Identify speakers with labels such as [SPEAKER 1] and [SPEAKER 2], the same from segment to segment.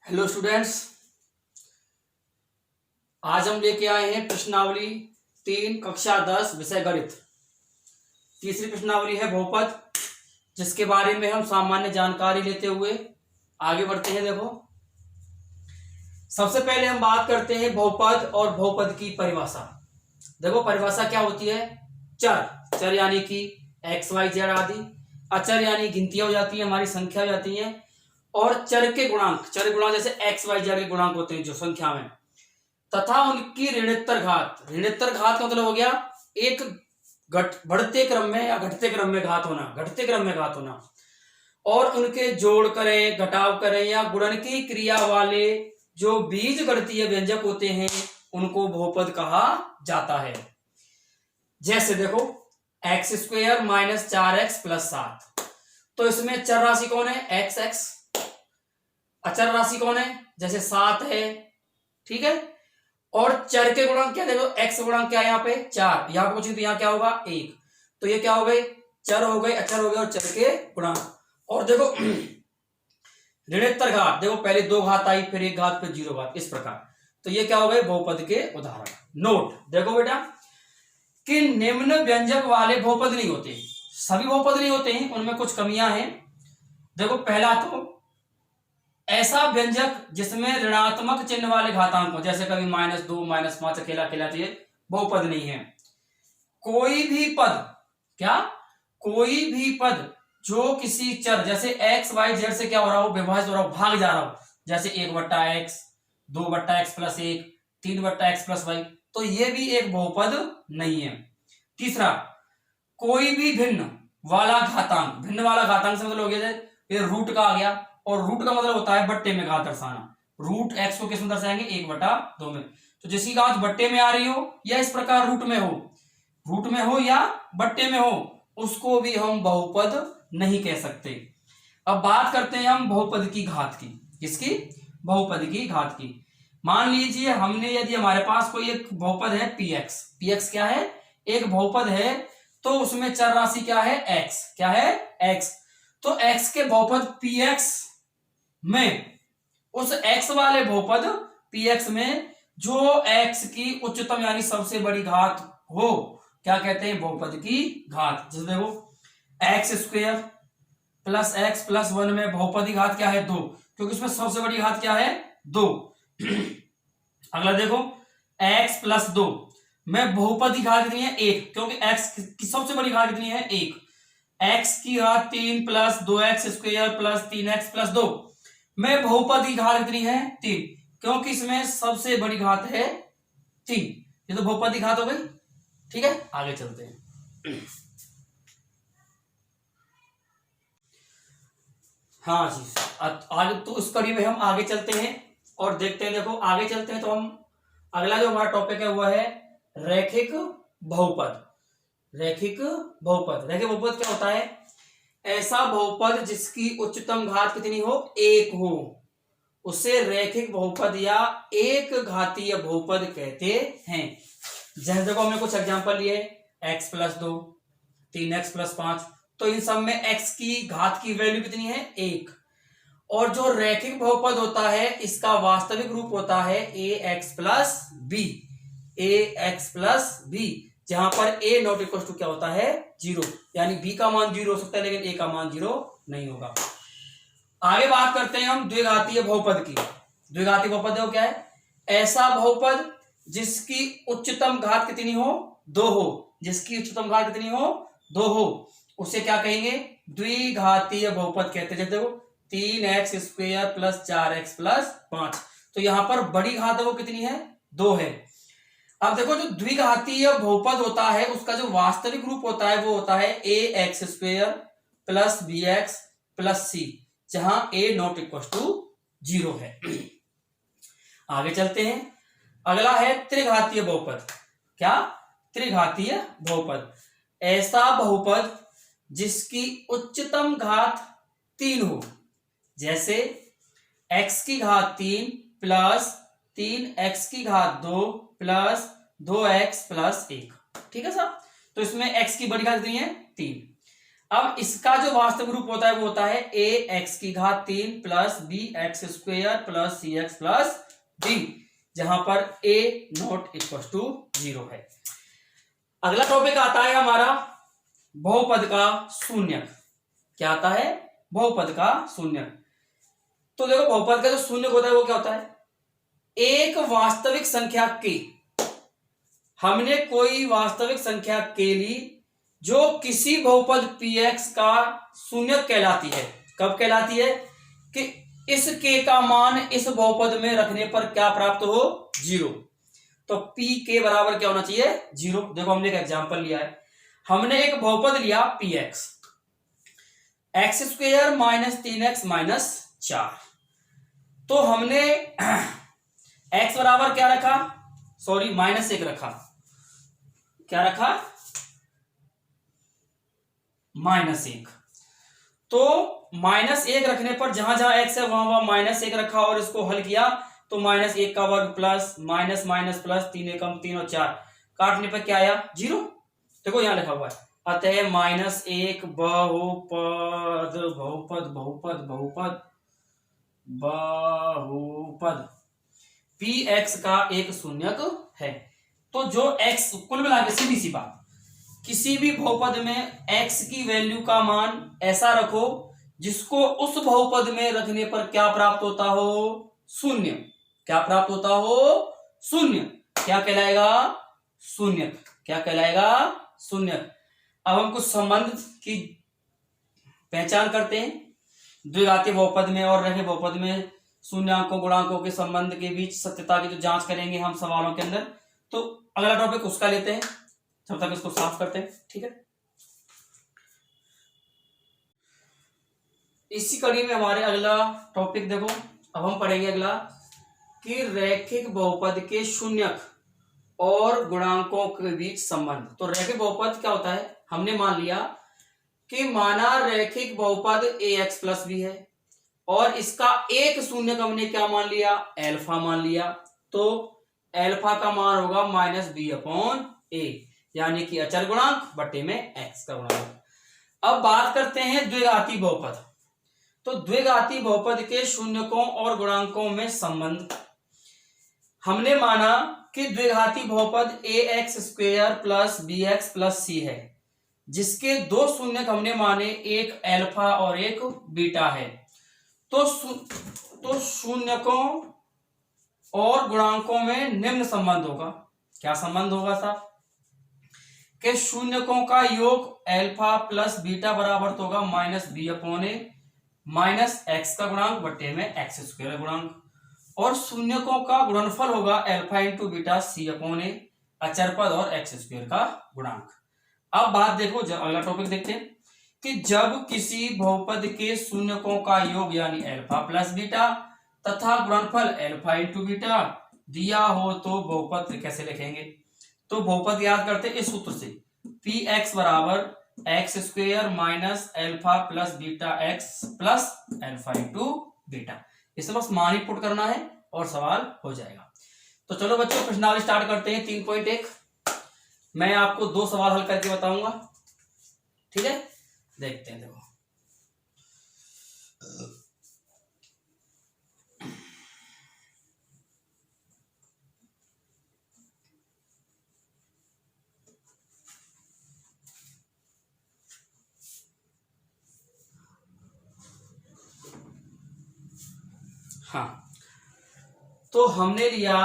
[SPEAKER 1] Hello students, आज हम लेके आए हैं प्रश्नावली 3 कक्षा 10 विषय गणित। तीसरी प्रश्नावली है बहुपद, जिसके बारे में हम सामान्य जानकारी लेते हुए आगे बढ़ते हैं। देखो, सबसे पहले हम बात करते हैं बहुपद और बहुपद की परिभाषा। देखो, परिभाषा क्या होती है? चर चर यानी कि एक्स वाई जेड आदि, अचर यानी गिनतियां हो जाती है, हमारी संख्या हो जाती है, और चर के गुणांक, चर गुणांक जैसे एक्स वाई जेड के गुणांक होते हैं जो संख्या में, तथा उनकी ऋणोत्तर घात। ऋणोत्तर घात का मतलब हो गया एक बढ़ते क्रम में या घटते क्रम में घात होना, घटते क्रम में घात होना, और उनके जोड़ करें, घटाव करें या गुणन की क्रिया वाले जो बीज गणितीय व्यंजक होते हैं उनको बहुपद कहा जाता है। जैसे देखो, x square minus 4x plus 7, तो इसमें चर राशि कौन है? X x. अचर राशि कौन है? जैसे 7 है, ठीक है। और चर के गुणांक क्या? देखो, एक्स गुणांक क्या है यहाँ पे? 4। यहाँ पूछे तो यहाँ क्या होगा? 1। तो ये क्या हो गए? चर हो गए, अचर हो गए और चर के गुणांक। और देखो ऋणोत्तर घात, देखो पहले 2 घात आई, फिर 1 घात, फिर 0 घात, इस प्रकार। तो ये क्या हो गए? बहुपद के उदाहरण। नोट देखो बेटा कि निम्न व्यंजक वाले बहुपद नहीं होते, सभी बहुपद नहीं होते हैं, उनमें कुछ कमियां हैं। देखो, पहला तो ऐसा व्यंजक जिसमें ऋणात्मक चिन्ह वाले घातांक हो, जैसे कभी -2 -5 अकेला अकेला, तो ये बहुपद नहीं है। कोई भी पद, क्या? कोई भी पद जो किसी चर जैसे एक्स वाई जेड से क्या हो रहा हो? विभाजित हो रहा हो, भाग जा रहा हो, जैसे 1/x, 2/x plus 1, 3/x plus Y, तो ये भी एक बहुपद नहीं है। तीसरा, कोई भी भिन्न वाला घातांक, भिन्न वाला घातांक से मतलब हो गया ये रूट का आ गया, और रूट का मतलब होता है बट्टे में घात दर्शाना। रूट एक्स को किस में दर्शाएंगे? 1/2 में। तो जिसकी घात बट्टे में आ रही हो या इस प्रकार रूट में हो या बट्टे में हो, उसको भी हम बहुपद नहीं कह सकते। अब बात करते हैं हम बहुपद की घात की। किसकी? बहुपद की घात की। मान लीजिए हमने, यदि हमारे पास कोई एक बहुपद है px, px क्या है? एक बहुपद है, तो उसमें चर राशि क्या है? x। क्या है? x। तो x के बहुपद px में, उस x वाले बहुपद px में जो x की उच्चतम यानी सबसे बड़ी घात हो, क्या कहते हैं? बहुपद की घात। जैसे देखो, x square plus x plus 1 में बहुपद की घात क्या है? 2, क्योंकि उसमें सबसे बड़ी घात क्या है? 2। अगला देखो, x प्लस 2 में बहुपद की घात कितनी है? 1, क्योंकि x की सबसे बड़ी घात कितनी है? 1। x की घात 3 plus 2x square plus 3x plus 2 में बहुपद की घात कितनी है? 3, क्योंकि इसमें सबसे बड़ी घात है 3। ये तो बहुपद की घात हो गई, ठीक है। आगे चलते हैं। हाँ जी, आगे तो इस कड़ी में हम आगे चलते हैं और देखते हैं। देखो, आगे चलते हैं तो हम अगला जो हमारा टॉपिक है वह है रैखिक बहुपद। रैखिक बहुपद, रैखिक बहुपद क्या होता है? ऐसा बहुपद जिसकी उच्चतम घात कितनी हो? 1 हो, उसे रैखिक बहुपद या एक घातीय बहुपद कहते हैं। जैसे देखो, हमने कुछ एग्जांपल लिए, x प्लस 2, 3x प्लस 5, तो इन सब में x की घात की वैल्यू कितनी है? 1। और जो रैखिक बहुपद होता है, इसका वास्तविक रूप होता है ax plus b, ax plus b, जहां पर a नॉट इक्वल टू क्या होता है? 0, यानी b का मान 0 हो सकता है लेकिन a का मान 0 नहीं होगा। आगे बात करते हैं हम द्विघातीय बहुपद की। द्विघातीय बहुपद देखो क्या है? ऐसा बहुपद जिसकी उच्चतम घात कितनी हो? 2 हो, जिसकी उच्चतम घात कितनी हो? 2 हो, उसे क्या कहेंगे? द्विघातीय बहुपद कहते हैं। जैसे देखो, 3x square plus 4x plus 5, तो यहां पर बड़ी घात है वो कितनी है? 2 है। अब देखो, जो द्विघातीय बहुपद होता है उसका जो वास्तविक रूप होता है वो होता है ax square plus bx plus c, जहां a नॉट इक्वल टू 0 है। आगे चलते हैं, अगला है त्रिघातीय बहुपद। क्या? त्रिघातीय बहुपद, ऐसा बहुपद जिसकी उच्चतम घात 3 हो, जैसे x की घात 3 प्लस 3x की घात 2 प्लस 2x प्लस 1, ठीक है साहब। तो इसमें x की बड़ी घात कितनी है? 3। अब इसका जो वास्तविक रूप होता है वो होता है ए एक्स की घात 3 plus b x square plus c x plus d, जहां पर ए नॉट इक्वल टू 0 है। अगला टॉपिक आता है हमारा बहुपद का शून्यक। क्या आता है? बहुपद का शून्यक। तो देखो बहुपद का जो शून्यक होता है वो क्या होता है? एक वास्तविक संख्या के, हमने कोई वास्तविक संख्या के ली जो किसी बहुपद px का शून्यक कहलाती है। कब कहलाती है? कि इस k का मान इस बहुपद में रखने पर क्या प्राप्त हो? 0। तो p के बराबर क्या होना चाहिए? 0। देखो हमने एक एग्जांपल लिया है, हमने एक बहुपद लिया px, x square minus 3x minus 4। तो हमने x बराबर क्या रखा? सॉरी -1 रखा। क्या रखा? -1। तो -1 रखने पर जहां जहां x है वहां वहां -1 रखा और इसको हल किया तो -1 का वर्ग प्लस माइनस माइनस प्लस 3 एकम 3 और 4 काटने पर क्या आया? 0। देखो यहां लिखा हुआ है, अतः -1 बहुपद बहुपद बहुपद बहुपद बहुपद px का एक शून्यक है। तो जो x, कुल मिला के सीधी सी बात, किसी भी बहुपद में x की वैल्यू का मान ऐसा रखो जिसको उस बहुपद में रखने पर क्या प्राप्त होता हो? शून्य। क्या प्राप्त होता हो? शून्य। क्या कहलाएगा? शून्यक। क्या कहलाएगा? शून्यक। अब हम कुछ संबंध की पहचान करते हैं। द्विघाती बहुपद में और रैखिक बहुपद में शून्याकों गुणांकों के संबंध के बीच सत्यता की जो जांच करेंगे हम सवालों के अंदर। तो अगला टॉपिक उसका लेते हैं, जब तक इसको साफ करते हैं। ठीक है, इसी कड़ी में हमारे अगला टॉपिक देखो, अब हम पढ़ेंगे अगला कि रैखिक बहुपद के शून्यक और गुणांकों के बीच संबंध। तो रैखिक बहुपद क्या होता है? हमने मान लिया कि माना रैखिक बहुपद ax प्लस बी है और इसका एक शून्यक हमने क्या मान लिया? एल्फा मान लिया। तो एल्फा का मान होगा -b/a, यानी कि अचर गुणांक बटे में x का गुणांक। अब बात करते हैं द्विघाती बहुपद। तो द्विघाती बहुपद के शून्यकों और गुणांकों में संबंध। हमने माना कि द्विघाती बहुपद ax square plus bx plus c है, जिसके दो शून्यक हमने माने, एक एल्फा और एक बीटा है। तो शून्यकों और गुणांकों में निम्न संबंध होगा। क्या संबंध होगा साहब? कि शून्यकों का योग एल्फा प्लस बीटा बराबर तो होगा -b/a माइनस x का गुणांक बटे में x स्क्वायर गुणांक, और शून्यकों का गुणनफल होगा एल्फा इंटू बीटा c/a, अचर पद और x स्क्वायर का गुणांक। अब बात देखो, जब अगला टॉपिक देखते हैं कि जब किसी बहुपद के शून्यकों का योग यानी एल्फा प्लस बीटा तथा गुणनफल एल्फा इंटू बीटा दिया हो तो बहुपद कैसे लिखेंगे? तो बहुपद याद करते हैं इस सूत्र से, px बराबर x square minus alpha plus beta x plus alpha into beta. इसे बस मान ही पुट करना है और सवाल हो जाएगा। तो चलो बच्चों प्रश्नावली स्टार्ट करते हैं। 3.1 मैं आपको 2 सवाल हल करके बताऊंगा। ठीक है, देखते हैं। देखो हाँ, तो हमने लिया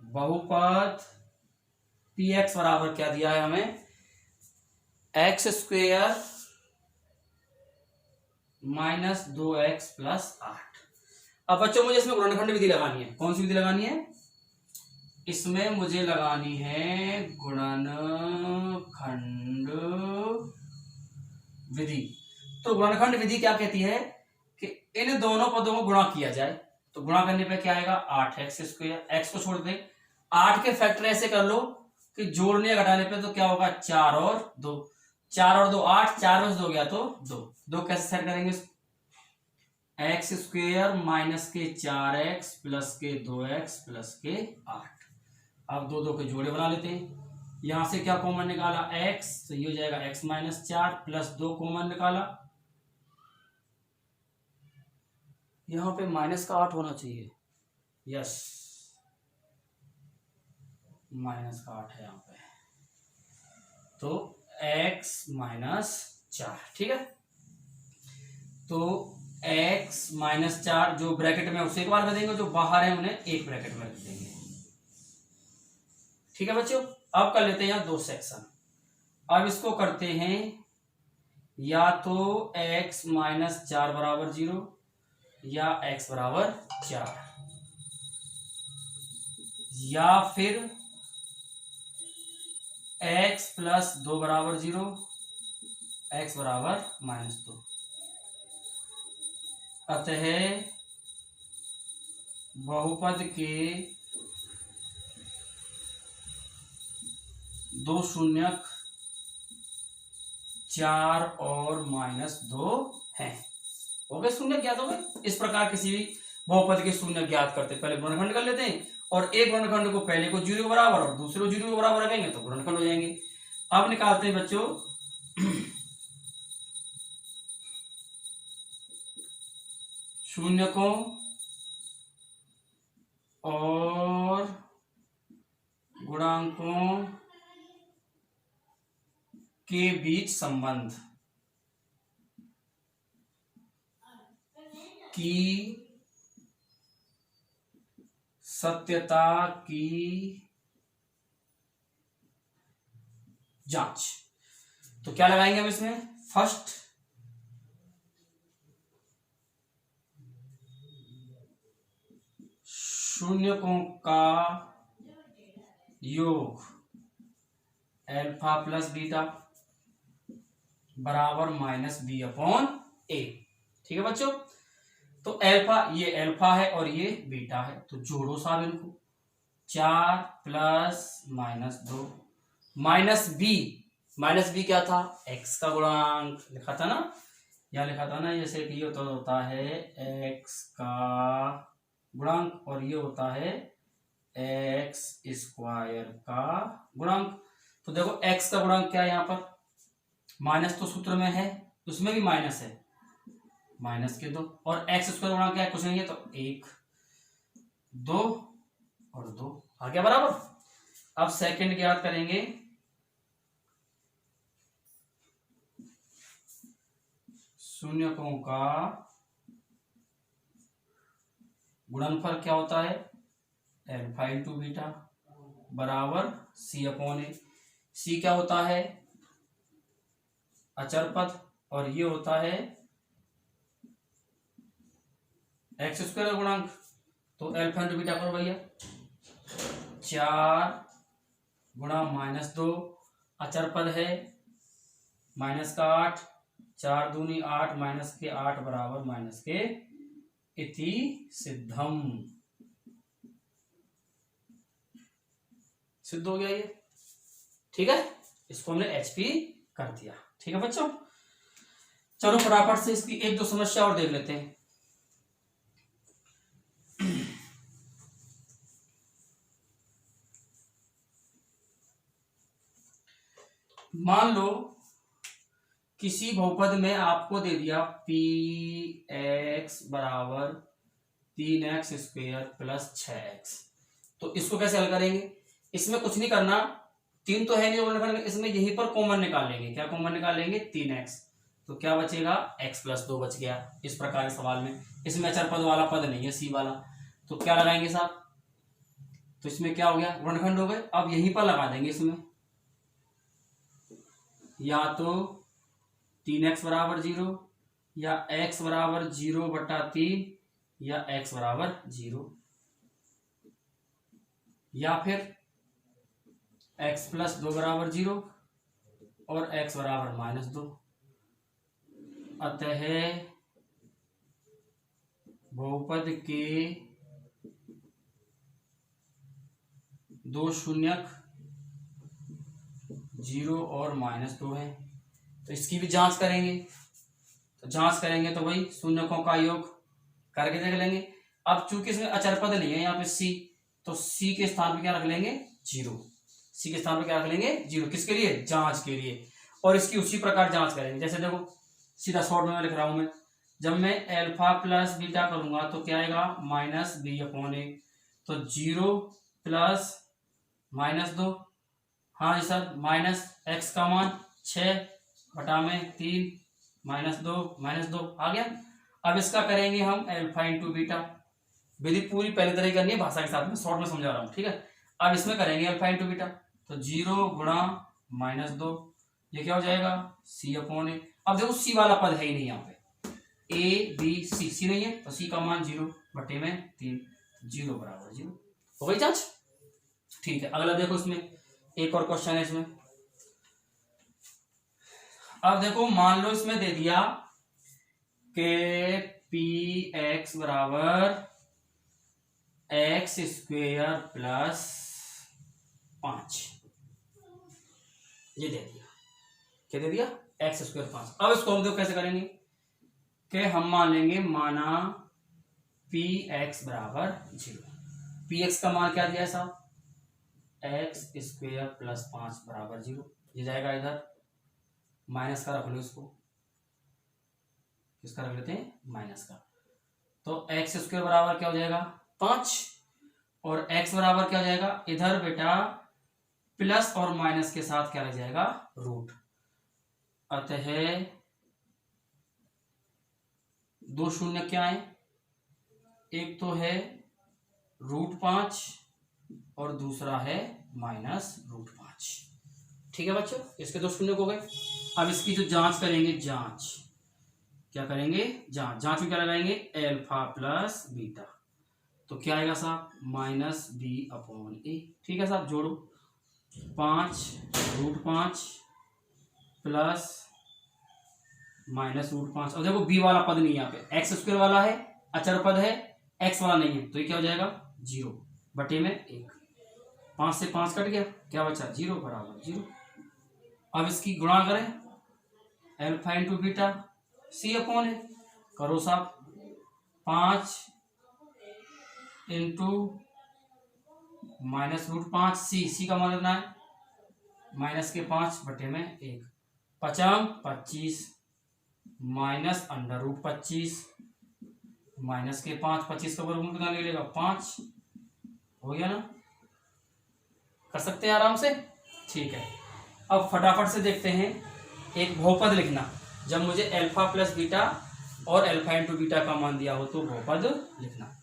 [SPEAKER 1] बहुपद px बराबर क्या दिया है हमें? X square minus 2x plus 8। अब बच्चों मुझे इसमें गुणनखंड विधि लगानी है। कौन सी विधि लगानी है? इसमें मुझे लगानी है गुणनखंड विधि। तो गुणनखंड विधि क्या कहती है कि इन दोनों पदों को गुणा किया जाए। तो गुणा करने पे क्या आएगा? 8x स्क्वायर, x को छोड़ दे, 8 के फैक्टर ऐसे कर लो कि जोड़ने या घटाने पे तो क्या होगा? 4 और 2, 4 और 2 8, 4 में से 2 गया तो 2 कैसे सेट करेंगे? एक्स स्क्वेयर माइनस के 4x प्लस के 2x प्लस के 8। अब 2 के जोड़े बना लेते हैं। यहां से क्या कॉमन निकाला x, तो ये हो जाएगा x माइनस 4 प्लस 2 कॉमन निकाला, यहां पे माइनस का 8 होना चाहिए, यस माइनस का 8 है यहाँ पे, तो x माइनस 4, ठीक है। तो x माइनस 4 जो ब्रैकेट में उसे एक बार कर देंगे, जो बाहर है उन्हें एक ब्रैकेट में रख देंगे, ठीक है बच्चों। अब कर लेते हैं यहाँ दो सेक्शन। अब इसको करते हैं या तो x माइनस 4 बराबर 0 या x बराबर 4, या फिर x प्लस 2 बराबर 0, x बराबर माइनस 2। अतः बहुपद के दो शून्यक 4 और माइनस 2 हैं। हो गए शून्य ज्ञात हो गए। इस प्रकार किसी भी बहुपद के शून्य ज्ञात करते पहले गुणनखंड कर लेते हैं, और एक गुणनखंड को पहले को 0 के बराबर और दूसरे को 0 के बराबर रखेंगे तो गुणनखंड हो जाएंगे। अब निकालते हैं बच्चों शून्यकों और गुणांकों के बीच संबंध की सत्यता की जांच। तो क्या लगाएंगे हम इसमें, फर्स्ट शून्यकों का योग अल्फा प्लस बीटा बराबर माइनस बी अपॉन ए, ठीक है बच्चों। तो अल्फा, ये अल्फा है और ये बीटा है, तो जोड़ो साहब इनको, 4 प्लस माइनस 2 माइनस बी क्या था, x का गुणांक लिखा था ना, यहाँ लिखा था ना, जैसे कि ये तो होता है x का गुणांक और ये होता है x स्क्वायर का गुणांक। तो देखो x का गुणांक क्या है, यहाँ पर माइनस तो सूत्र में है, उसमें भी माइनस है, माइनस के 2, और x स्क्वायर गुणांक क्या है, कुछ नहीं है, तो 1 2 और 2 आ गया बराबर। अब सेकंड ज्ञात करेंगे, शून्यकों का गुणनफल क्या होता है, अल्फा इंटू बीटा बराबर सी अपॉन ए। सी क्या होता है, अचर पद, और ये होता है एक्स स्क्वायर का गुणांक, तो अल्फा इंटू बीटा करो भैया, 4 गुणा माइनस 2, अचर पद है माइनस का 8, 4 दूनी 8 माइनस के 8 बराबर माइनस के इति सिद्धम, सिद्ध हो गया ये, ठीक है। इसको हमने HP कर दिया, ठीक है बच्चों। चलो फटाफट से इसकी एक दो समस्या और देख लेते हैं। मान लो किसी बहुपद में आपको दे दिया px बराबर 3x स्क्वायर प्लस 6x, तो इसको कैसे हल करेंगे, इसमें कुछ नहीं करना, 3 तो है नहीं, इसमें यहीं पर कॉमन निकाल लेंगे। क्या कॉमन निकाल लेंगे, 3x, तो क्या बचेगा, x प्लस 2 बच गया। इस प्रकार के सवाल में इसमें अचर पद वाला पद नहीं है, सी वाला, तो क्या लगाएंगे साहब, तो इसमें क्या हो गया, गुणनखंड हो गए। अब यहीं पर लगा देंगे, इसमें या तो 3x बराबर 0 या x बराबर 0/3 या x बराबर 0, या फिर x प्लस 2 बराबर 0 और x बराबर माइनस 2। अतः बहुपद के दो शून्यक 0 और माइनस 2 है, तो इसकी भी जांच करेंगे। तो जांच करेंगे तो भाई शून्यकों का योग करके देख लेंगे। अब चूंकि इसमें अचर पद नहीं है यहाँ पे c, तो c के स्थान पे क्या रख लेंगे, 0। सी के स्थान पर क्या रख लेंगे 0, किसके लिए जांच के लिए। और इसकी उसी प्रकार जांच करेंगे। जैसे देखो सीधा शॉर्ट में लिख रहा हूं मैं, जब मैं अल्फा प्लस बीटा करूंगा तो क्या आएगा माइनस बी अपॉन ए, तो 0 प्लस -2, हाँ जी सर, माइनस एक्स का मान 6/3 -2 आ गया। अब इसका करेंगे हम अल्फा इंटू बीटा, विधि पूरी पहले तरह करनी है भाषा के साथ में, शॉर्ट में समझा रहा हूँ, ठीक है। अब इसमें करेंगे अल्फा इंटू बीटा, तो 0 गुणा -2, ये क्या हो जाएगा सी अपॉन ए। अब देखो सी वाला पद है ही नहीं यहाँ पे, ए बी सी, सी नहीं है तो सी का मान 0/3, 0 बराबर 0 हो गई जांच। ठीक है, अगला देखो इसमें एक और क्वेश्चन है इसमें। अब देखो मान लो इसमें दे दिया कि पी एक्स बराबर x² प्लस 5, ये दे दिया, क्या दे दिया x² 5। अब इसको हम देखो कैसे करेंगे कि हम मान लेंगे माना पी एक्स बराबर 0, पी एक्स का मान क्या दिया है साहब x² प्लस 5 बराबर 0, ये जाएगा इधर, माइनस का रख लो इसको, किसका रख लेते हैं माइनस का, तो x² बराबर क्या हो जाएगा 5 और x बराबर क्या हो जाएगा इधर बेटा प्लस और माइनस के साथ क्या लग जाएगा रूट, अतः 2 शून्य क्या है, एक तो है √5 और दूसरा है -√5। ठीक है बच्चों, इसके 2 शून्य हो गए। अब इसकी जो जांच करेंगे, जांच क्या करेंगे, जांच में क्या लगाएंगे अल्फा प्लस बीटा, तो क्या आएगा साहब -b/a। ठीक है साहब, जोड़ो 5√5 प्लस -√5। अब देखो b वाला पद नहीं यहाँ पे, x² वाला है, अचर पद है, x वाला नहीं है, तो ये क्या हो जाएगा 0/1। 5 से 5 कट गया, क्या बचा 0 बराबर 0। अब इसकी गुणा करें अल्फा इंटू बीटा सी अपॉन ए, करो साहब 5 इंटू -√5 सी का मान कितना है -5/1, 5×25 -√25 -5, 25 का वर्गमूल कितना ले लेगा 5, हो गया ना, कर सकते हैं आराम से। ठीक है, अब फटाफट से देखते हैं एक बहुपद लिखना, जब मुझे अल्फा प्लस बीटा और अल्फा इंटू बीटा का मान दिया हो तो बहुपद लिखना।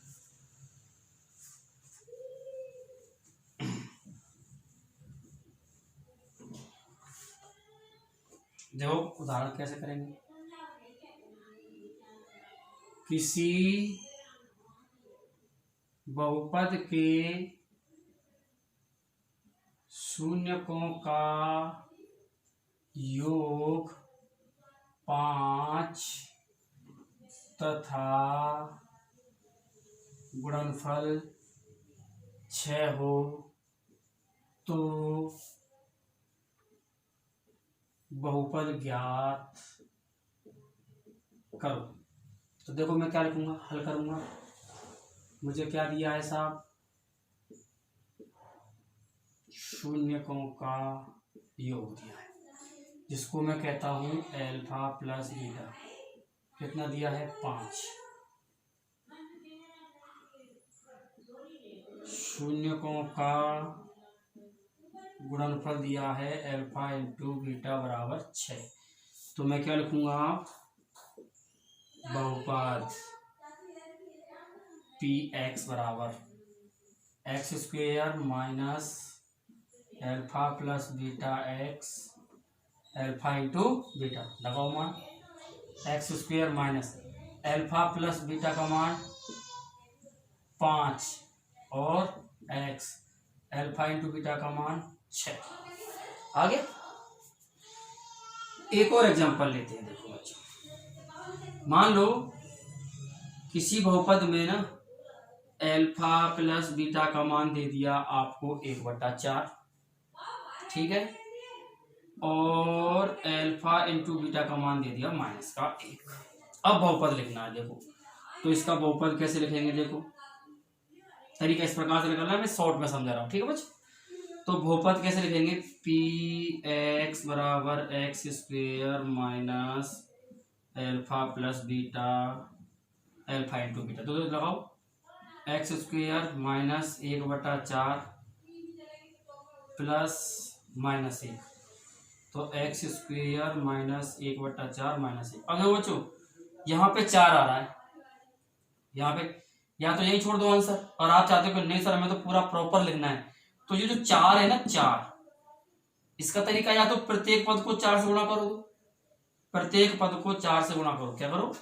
[SPEAKER 1] देखो उदाहरण कैसे करेंगे, किसी बहुपद के शून्यकों का योग 5 तथा गुणनफल 6 हो तो बहुपद ज्ञात करो। तो देखो मैं क्या लिखूंगा, हल करूंगा, मुझे क्या दिया है साहब शून्यकों का योग दिया है, जिसको मैं कहता हूं अल्फा प्लस बीटा, कितना दिया है 5। शून्यकों का गुणनफल दिया है अल्फा इंटू बीटा बराबर 6, तो मैं क्या लिखूंगा बहुपद पी एक्स बराबर x² minus alpha plus beta x alpha into beta, लगाओ मान x² minus alpha plus beta का मान 5 और x अल्फा इंटू बीटा का मान 6। आ गया। एक और एग्जांपल लेते हैं, देखो बच्चों, मान लो किसी बहुपद में ना अल्फा प्लस बीटा का मान दे दिया आपको 1/4, ठीक है, और अल्फा इंटू बीटा का मान दे दिया -1। अब बहुपद लिखना है, देखो तो इसका बहुपद कैसे लिखेंगे, देखो तरीका इस प्रकार से निकलना है, मैं शॉर्ट में समझा रहा हूँ, ठीक है बच्चों। तो बहुपद कैसे लिखेंगे, पी एक्स बराबर x square minus alpha plus beta alpha into beta. तो लगाओ x square minus 1/4 plus minus 1, तो एक्स स्क्वेयर माइनस 1/4 माइनस 1। अब देखो बच्चों यहाँ पे 4 आ रहा है, यहाँ पे या तो यही छोड़ दो आंसर, और आप चाहते हो कि नहीं सर हमें तो पूरा प्रॉपर लिखना है, तो ये जो 4 है ना 4, इसका तरीका या तो प्रत्येक पद को 4 से गुणा करो, प्रत्येक पद को 4 से गुणा करो। क्या करो,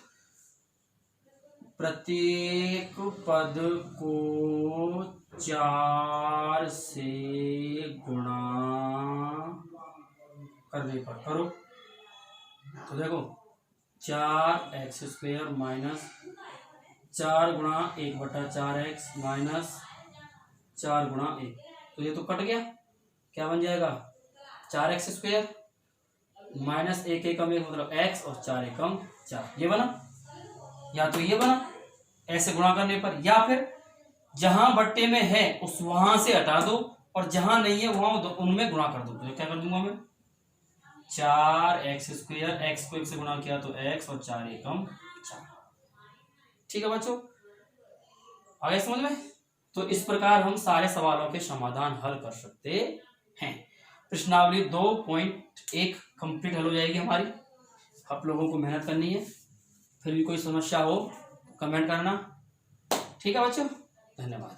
[SPEAKER 1] प्रत्येक पद को 4 से गुणा करने पर करो। तो देखो 4x स्क्वेयर माइनस 4 गुणा 1/4 एक्स माइनस 4 गुणा 1, तो ये तो कट गया, क्या बन जाएगा 4x स्क्वेयर माइनस 1 एकम 1 मतलब x और 4 एकम 4, ये बना। या तो ये बना ऐसे गुणा करने पर, या फिर जहां बट्टे में है उस वहां से हटा दो और जहां नहीं है वहां उनमें गुणा कर दो। तो क्या कर दूंगा मैं, 4x स्क्वेयर, x को 1 से गुणा किया तो x और 4 एकम 4। ठीक है बच्चों, आ गया समझ में। तो इस प्रकार हम सारे सवालों के समाधान हल कर सकते हैं। प्रश्नावली 2.1 कंप्लीट हल हो जाएगी हमारी। आप लोगों को मेहनत करनी है, फिर भी कोई समस्या हो कमेंट करना। ठीक है बच्चों, धन्यवाद।